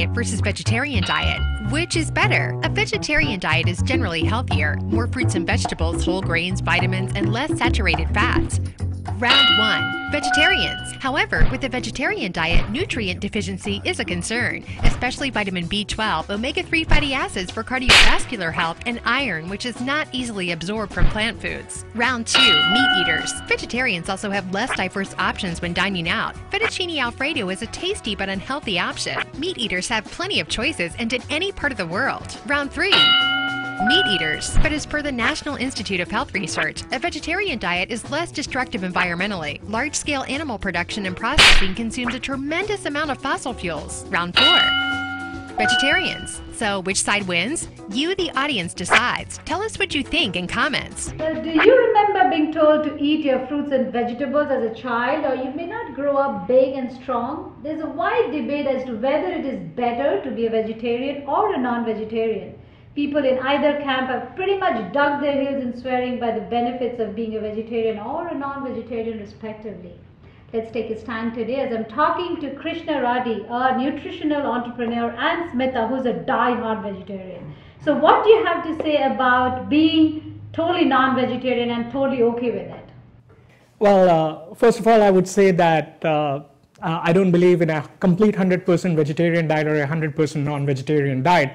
diet versus vegetarian diet. Which is better? A vegetarian diet is generally healthier, more fruits and vegetables, whole grains, vitamins, and less saturated fats. Round 1. Vegetarians. However, with a vegetarian diet, nutrient deficiency is a concern, especially vitamin B12, omega-3 fatty acids for cardiovascular health, and iron, which is not easily absorbed from plant foods. Round 2. Meat eaters. Vegetarians also have less diverse options when dining out. Fettuccine Alfredo is a tasty but unhealthy option. Meat eaters have plenty of choices and in any part of the world. Round 3. Meat eaters. But as per the National Institute of Health Research, a vegetarian diet is less destructive environmentally. Large-scale animal production and processing consumes a tremendous amount of fossil fuels. Round 4. Vegetarians. So which side wins? You, the audience, decides. Tell us what you think in comments. Do you remember being told to eat your fruits and vegetables as a child, or you may not grow up big and strong? There's a wide debate as to whether it is better to be a vegetarian or a non-vegetarian. People in either camp have pretty much dug their heels in swearing by the benefits of being a vegetarian or a non-vegetarian respectively. Let's take a stand today as I'm talking to Krishna Radhi, a nutritional entrepreneur, and Smita, who's a die-hard vegetarian. So what do you have to say about being totally non-vegetarian and totally okay with it? Well, first of all, I would say that I don't believe in a complete 100% vegetarian diet or a 100% non-vegetarian diet.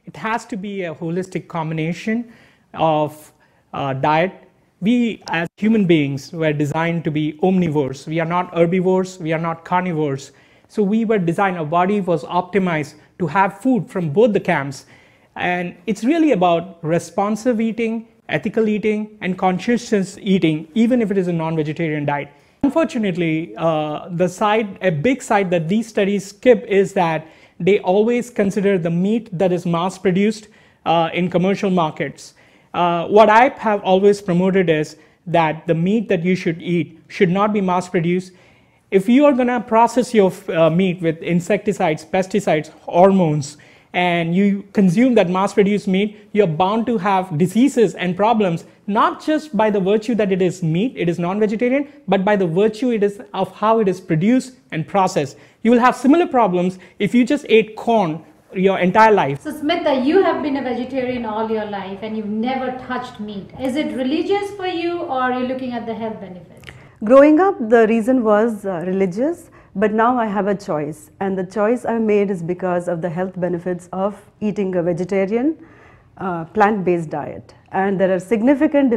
It has to be a holistic combination of diet. We as human beings were designed to be omnivores. We are not herbivores, we are not carnivores. So we were designed, our body was optimized to have food from both the camps. And it's really about responsive eating, ethical eating, and conscious eating, even if it is a non-vegetarian diet. Unfortunately, a big side that these studies skip is that they always consider the meat that is mass-produced in commercial markets. What I have always promoted is that the meat that you should eat should not be mass-produced. If you are going to process your meat with insecticides, pesticides, hormones, and you consume that mass-produced meat, you're bound to have diseases and problems, not just by the virtue that it is meat, it is non-vegetarian, but by the virtue it is of how it is produced and processed. You will have similar problems if you just ate corn your entire life. So Smita, you have been a vegetarian all your life and you've never touched meat. Is it religious for you, or are you looking at the health benefits? Growing up, the reason was religious, but now I have a choice, and the choice I made is because of the health benefits of eating a vegetarian plant-based diet, and there are significant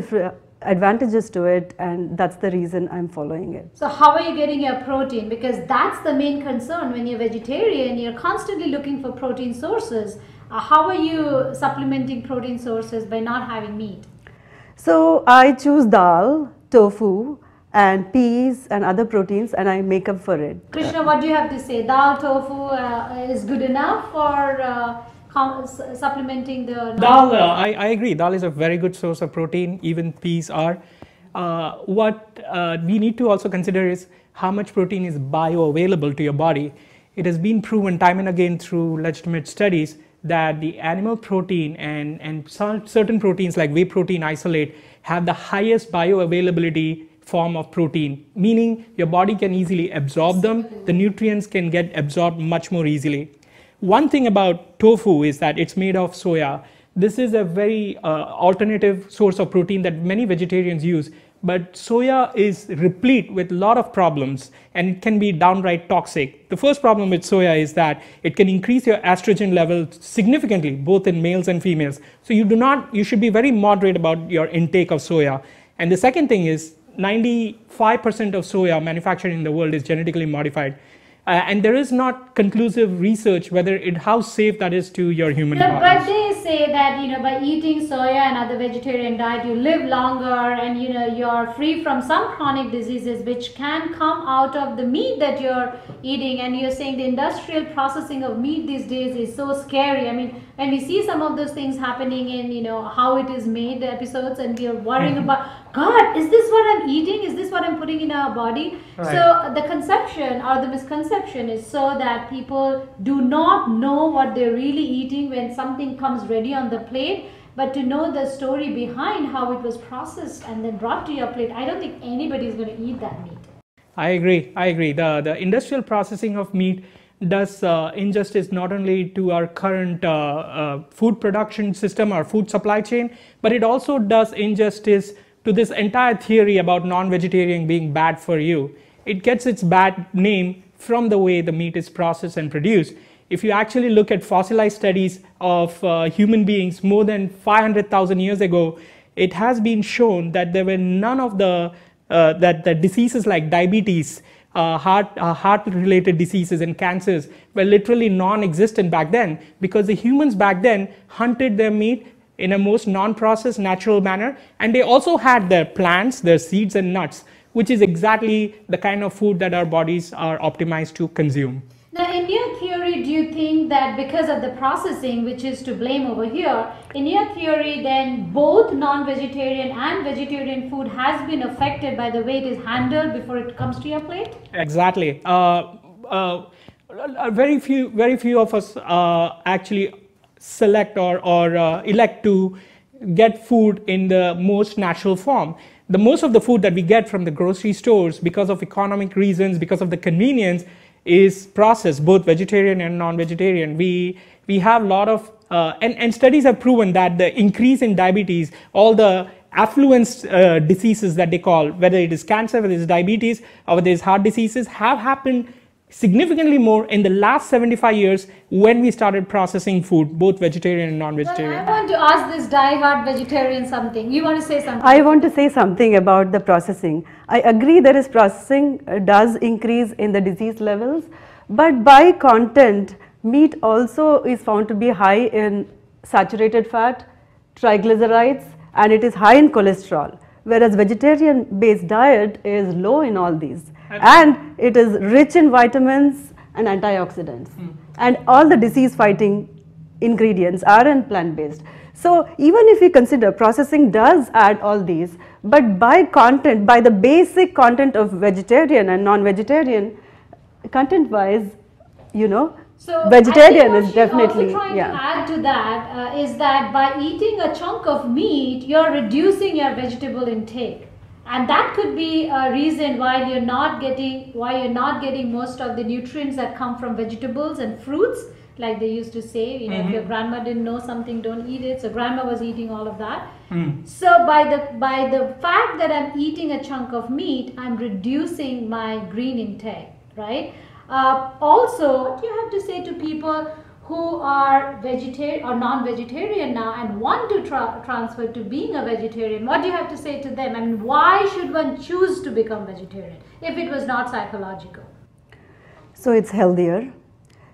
advantages to it, and that's the reason I'm following it. So how are you getting your protein? Because that's the main concern. When you're vegetarian, you're constantly looking for protein sources. How are you supplementing protein sources by not having meat? So I choose dal, tofu, and peas and other proteins, and I make up for it. Krishna, what do you have to say? Dal, tofu is good enough for supplementing the... Dal, I agree. Dal is a very good source of protein. Even peas are. What we need to also consider is how much protein is bioavailable to your body. It has been proven time and again through legitimate studies that the animal protein and certain proteins like whey protein isolate have the highest bioavailability form of protein, meaning your body can easily absorb them. The nutrients can get absorbed much more easily. One thing about tofu is that it's made of soya. This is a very alternative source of protein that many vegetarians use, but soya is replete with a lot of problems and it can be downright toxic. The first problem with soya is that it can increase your estrogen level significantly, both in males and females. So you should be very moderate about your intake of soya. And the second thing is 95% of soya manufactured in the world is genetically modified. And there is not conclusive research how safe that is to your human body. But they say that by eating soya and other vegetarian diet, you live longer and you're free from some chronic diseases which can come out of the meat that you're eating. And you're saying the industrial processing of meat these days is so scary. I mean, when we see some of those things happening in how it is made, the episodes, and we are worrying about, God, is this what I'm eating? Is this what I'm putting in our body? Right. So the conception or the misconception is so that people do not know what they're really eating when something comes ready on the plate, but to know the story behind how it was processed and then brought to your plate. I don't think anybody is going to eat that meat. I agree. The industrial processing of meat does injustice not only to our current food production system, our food supply chain, but it also does injustice to this entire theory about non-vegetarian being bad for you. It gets its bad name from the way the meat is processed and produced. If you actually look at fossilized studies of human beings more than 500,000 years ago, it has been shown that there were none of the diseases like diabetes, heart-related diseases and cancers were literally non-existent back then, because the humans back then hunted their meat in a most non-processed natural manner, and they also had their plants, their seeds and nuts, which is exactly the kind of food that our bodies are optimized to consume. Now, in your theory, do you think that because of the processing, which is to blame over here, in your theory, then both non-vegetarian and vegetarian food has been affected by the way it is handled before it comes to your plate? Exactly. Very few of us actually select or elect to get food in the most natural form. The most of the food that we get from the grocery stores, because of economic reasons, because of the convenience, is processed, both vegetarian and non-vegetarian. We have a lot of, and studies have proven that the increase in diabetes, all the affluence diseases that they call, whether it is cancer, whether it is diabetes, or whether it is heart diseases, have happened significantly more in the last 75 years when we started processing food, both vegetarian and non-vegetarian. Well, I want to ask this die-hard vegetarian something. You want to say something? I want to say something about the processing. I agree there is processing does increase in the disease levels, but by content, meat also is found to be high in saturated fat, triglycerides, and it is high in cholesterol, whereas vegetarian based diet is low in all these. And it is rich in vitamins and antioxidants. And all the disease fighting ingredients are in plant based. So even if we consider processing does add all these, but by content, by the basic content of vegetarian and non-vegetarian, content wise, you know, so vegetarian is definitely, also trying to add to that is that by eating a chunk of meat, you're reducing your vegetable intake. And that could be a reason why you're not getting most of the nutrients that come from vegetables and fruits, like they used to say, you know, if your grandma didn't know something, don't eat it. So grandma was eating all of that. So by the fact that I'm eating a chunk of meat, I'm reducing my green intake, right? Also, what do you have to say to people who are vegetarian or non-vegetarian now and want to transfer to being a vegetarian? What do you have to say to them? I mean, why should one choose to become vegetarian if it was not psychological? So it's healthier.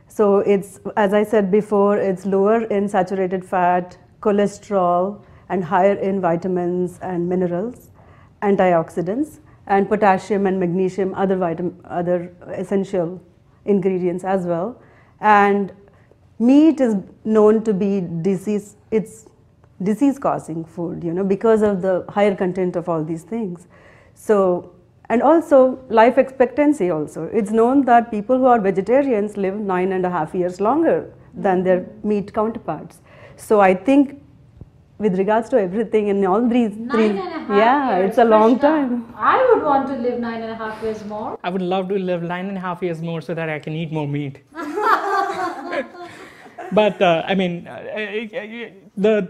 So it's, as I said before, it's lower in saturated fat, cholesterol, and higher in vitamins and minerals, antioxidants, and potassium and magnesium, other essential ingredients as well. And meat is known to be it's disease-causing food, you know, because of the higher content of all these things. So, and also life expectancy also. It's known that people who are vegetarians live 9.5 years longer than their meat counterparts. So I think with regards to everything in all these years, it's a long time. I would want to live 9.5 years more. I would love to live 9.5 years more so that I can eat more meat. But I mean,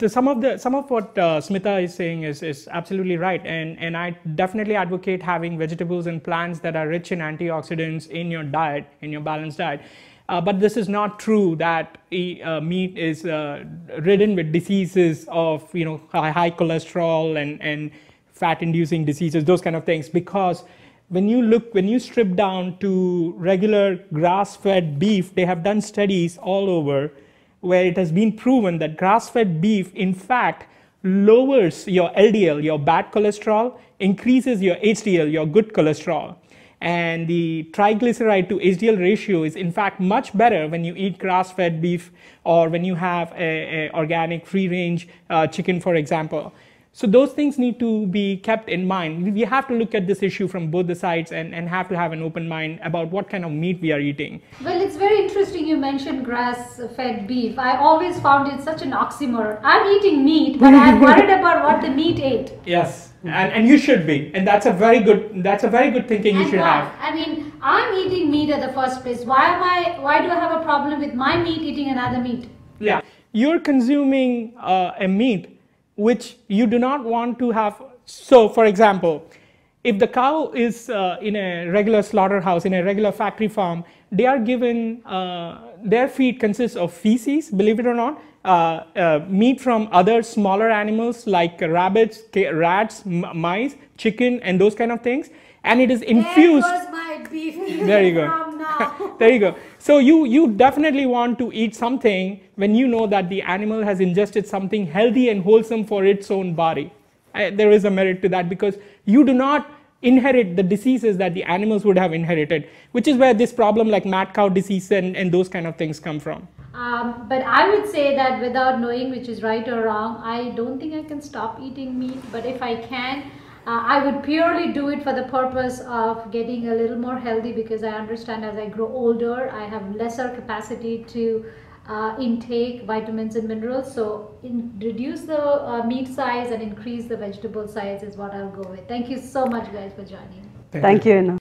some of what Smita is saying is absolutely right, and I definitely advocate having vegetables and plants that are rich in antioxidants in your diet, in your balanced diet. But this is not true that meat is ridden with diseases of, you know, high cholesterol and fat-inducing diseases, those kind of things, because when you strip down to regular grass-fed beef, they have done studies all over where it has been proven that grass-fed beef, in fact, lowers your LDL, your bad cholesterol, increases your HDL, your good cholesterol. And the triglyceride to HDL ratio is in fact much better when you eat grass-fed beef or when you have a organic free-range chicken, for example. So those things need to be kept in mind. We have to look at this issue from both the sides and have to have an open mind about what kind of meat we are eating. Well, it's very interesting you mentioned grass-fed beef. I always found it such an oxymoron. I'm eating meat, but I'm worried about what the meat ate. Yes. and you should be, and that's a very good thinking you And should why? have. I mean, I'm eating meat at the first place. Why do I have a problem with my meat eating another meat? Yeah, you're consuming a meat which you do not want to have. So, for example, if the cow is in a regular slaughterhouse, in a regular factory farm, they are given, their feed consists of feces, believe it or not, meat from other smaller animals like rabbits, rats, mice, chicken, and those kind of things. And it is infused. There goes my beef. There you go. From now. There you go. So you definitely want to eat something when you know that the animal has ingested something healthy and wholesome for its own body. There is a merit to that, because you do not inherit the diseases that the animals would have inherited, which is where this problem like mad cow disease and those kind of things come from. But I would say that without knowing which is right or wrong, I don't think I can stop eating meat. But if I can, I would purely do it for the purpose of getting a little more healthy, because I understand as I grow older, I have lesser capacity to intake vitamins and minerals. So reduce the meat size and increase the vegetable size is what I'll go with. Thank you so much, guys, for joining. Thank you, Ina.